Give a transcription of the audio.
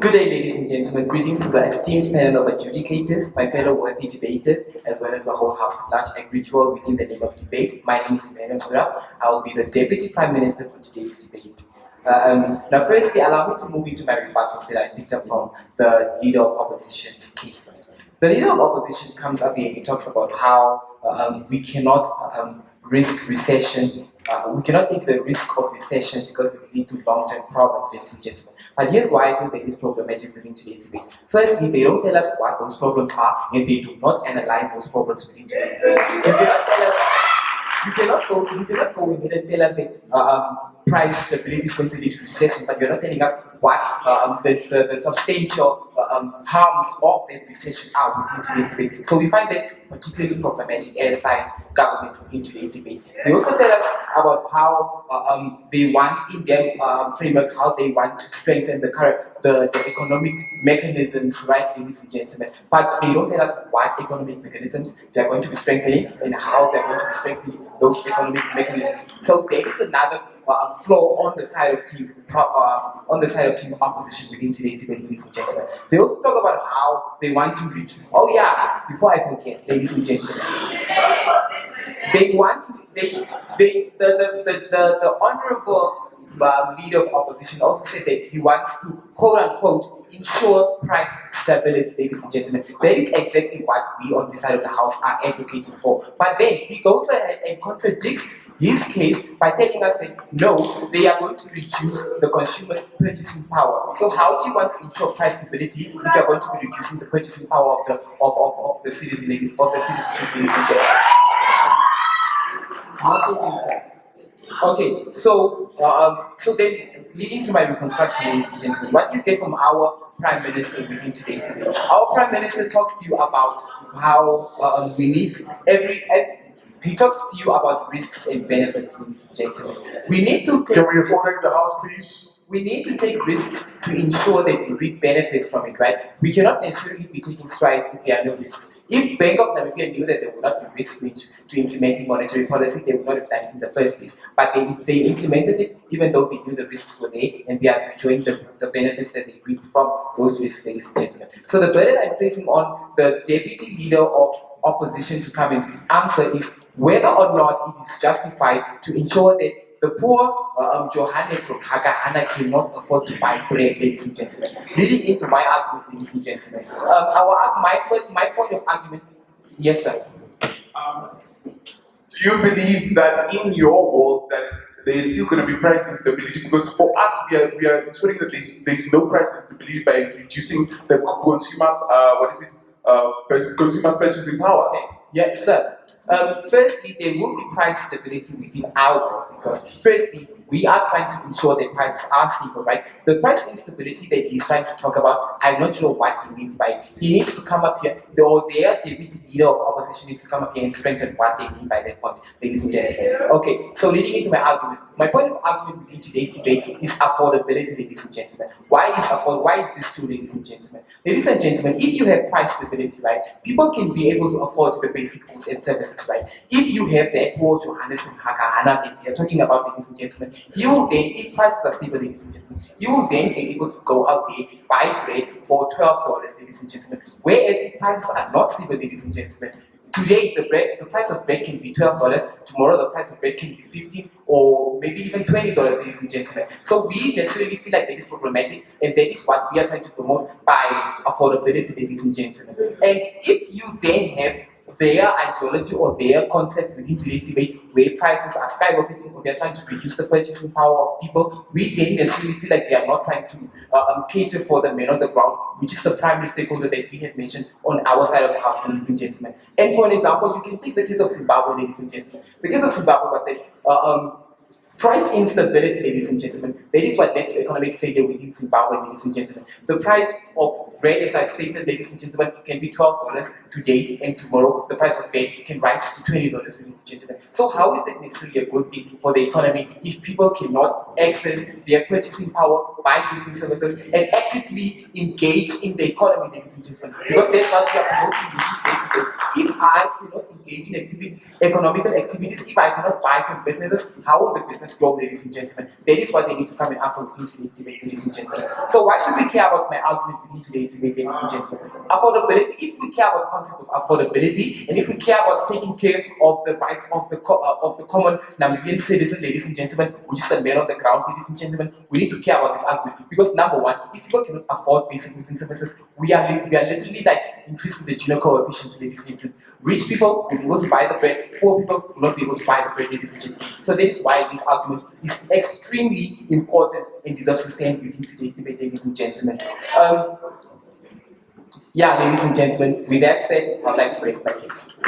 Good day, ladies and gentlemen. Greetings to the esteemed panel of adjudicators, my fellow worthy debaters, as well as the whole House at large. I greet you all within the name of debate. My name is Immanuel Uirab. I will be the Deputy Prime Minister for today's debate. Now, firstly, allow me to move into my rebuttals that I picked up from the Leader of Opposition's case. Right? The Leader of Opposition comes up here and he talks about how we cannot risk recession. We cannot take the risk of recession because it will lead to long-term problems, ladies and gentlemen. But here's why I feel that it is problematic within today's debate. Firstly, they don't tell us what those problems are, and they do not analyze those problems within today's debate. You cannot tell us that. You cannot go ahead and tell us that price stability is going to lead to recession, but you're not telling us what the substantial harms of that recession are within today's debate. So we find that particularly problematic as government within today's debate. They also tell us about how they want in their framework, how they want to strengthen the economic mechanisms, right, ladies and gentlemen. But they don't tell us what economic mechanisms they are going to be strengthening and how they're going to be strengthening those economic mechanisms. So there is another flaw on the side of team opposition within today's debate, ladies and gentlemen. They also talk about how they want to reach. Oh yeah, before I forget, ladies and gentlemen, they want to. The honourable Leader of Opposition also said that he wants to quote unquote ensure price stability, ladies and gentlemen. That is exactly what we on this side of the house are advocating for. But then he goes ahead and contradicts his case by telling us that no, they are going to reduce the consumer's purchasing power. So how do you want to ensure price stability if you are going to be reducing the purchasing power of the citizen, ladies and gentlemen? Not taking so. Okay, so then leading to my reconstruction, ladies and gentlemen, what do you get from our Prime Minister within today's debate? Our Prime Minister talks to you about how he talks to you about risks and benefits, ladies and gentlemen. We need to take. Can we order the House, please? We need to take risks to ensure that we reap benefits from it, right? We cannot necessarily be taking strides if there are no risks. If Bank of Namibia knew that there would not be risks to implementing monetary policy, they would not have done it in the first place. But they implemented it even though they knew the risks were there, and they are enjoying the benefits that they reap from those risks, ladies and gentlemen. So the burden I'm placing on the Deputy Leader of Opposition to come and answer is whether or not it is justified to ensure that the poor Johannes from Hakahana cannot afford to buy bread, ladies and gentlemen. Leading into my argument, ladies and gentlemen. My point of argument, yes, sir. Do you believe that in your world that there is still going to be price instability? Because for us, we are ensuring that there's no price instability by reducing the consumer purchasing power. Okay. Yes, sir. Firstly, there will be price stability within our world because, firstly, we are trying to ensure that prices are stable, right? The price instability that he's trying to talk about, I'm not sure what he means by it. He needs to come up here, their Deputy Leader of Opposition needs to come up here and strengthen what they mean by that point, ladies and gentlemen. Okay, so leading into my argument, my point of argument within today's debate is affordability, ladies and gentlemen. Why is this true, ladies and gentlemen? Ladies and gentlemen, if you have price stability, right, people can be able to afford the basic goods and services, right? If you have that poor Johannes from Hakahana that they're talking about, ladies and gentlemen, you will then, if prices are stable, ladies and gentlemen, you will then be able to go out there, buy bread for $12, ladies and gentlemen. Whereas if prices are not stable, ladies and gentlemen, today the price of bread can be $12, tomorrow the price of bread can be $15 or maybe even $20, ladies and gentlemen. So we necessarily feel like that is problematic, and that is what we are trying to promote by affordability, ladies and gentlemen. And if you then have their ideology or their concept within today's debate where prices are skyrocketing or they're trying to reduce the purchasing power of people, we then necessarily feel like they are not trying to cater for the men on the ground, which is the primary stakeholder that we have mentioned on our side of the house, ladies and gentlemen. And for an example, you can take the case of Zimbabwe, ladies and gentlemen. The case of Zimbabwe was that price instability, ladies and gentlemen, that is what led to economic failure within Zimbabwe, ladies and gentlemen. The price of bread, as I've stated, ladies and gentlemen, can be $12 today, and tomorrow the price of bread can rise to $20, ladies and gentlemen. So how is that necessarily a good thing for the economy if people cannot access their purchasing power, buy goods and services, and actively engage in the economy, ladies and gentlemen? Because that's what we are promoting within today's debate. If I cannot engage in economical activities, if I cannot buy from businesses, how will the business grow, ladies and gentlemen? That is what they need to come and answer within today's debate, ladies and gentlemen. So why should we care about my argument within today's debate, ladies and gentlemen? Affordability, if we care about the concept of affordability, and if we care about taking care of the rights of the common Namibian citizen, ladies and gentlemen, which is the man on the ground, ladies and gentlemen, we need to care about this argument. Because number one, if people cannot afford basic goods and services, we are literally like increasing the Gini coefficients, ladies and gentlemen. Rich people will be able to buy the bread, poor people will not be able to buy the bread, ladies and gentlemen. So that is why this argument is extremely important and deserves to stand within today's debate, ladies and gentlemen. Yeah, ladies and gentlemen, with that said, I'd like to raise my case.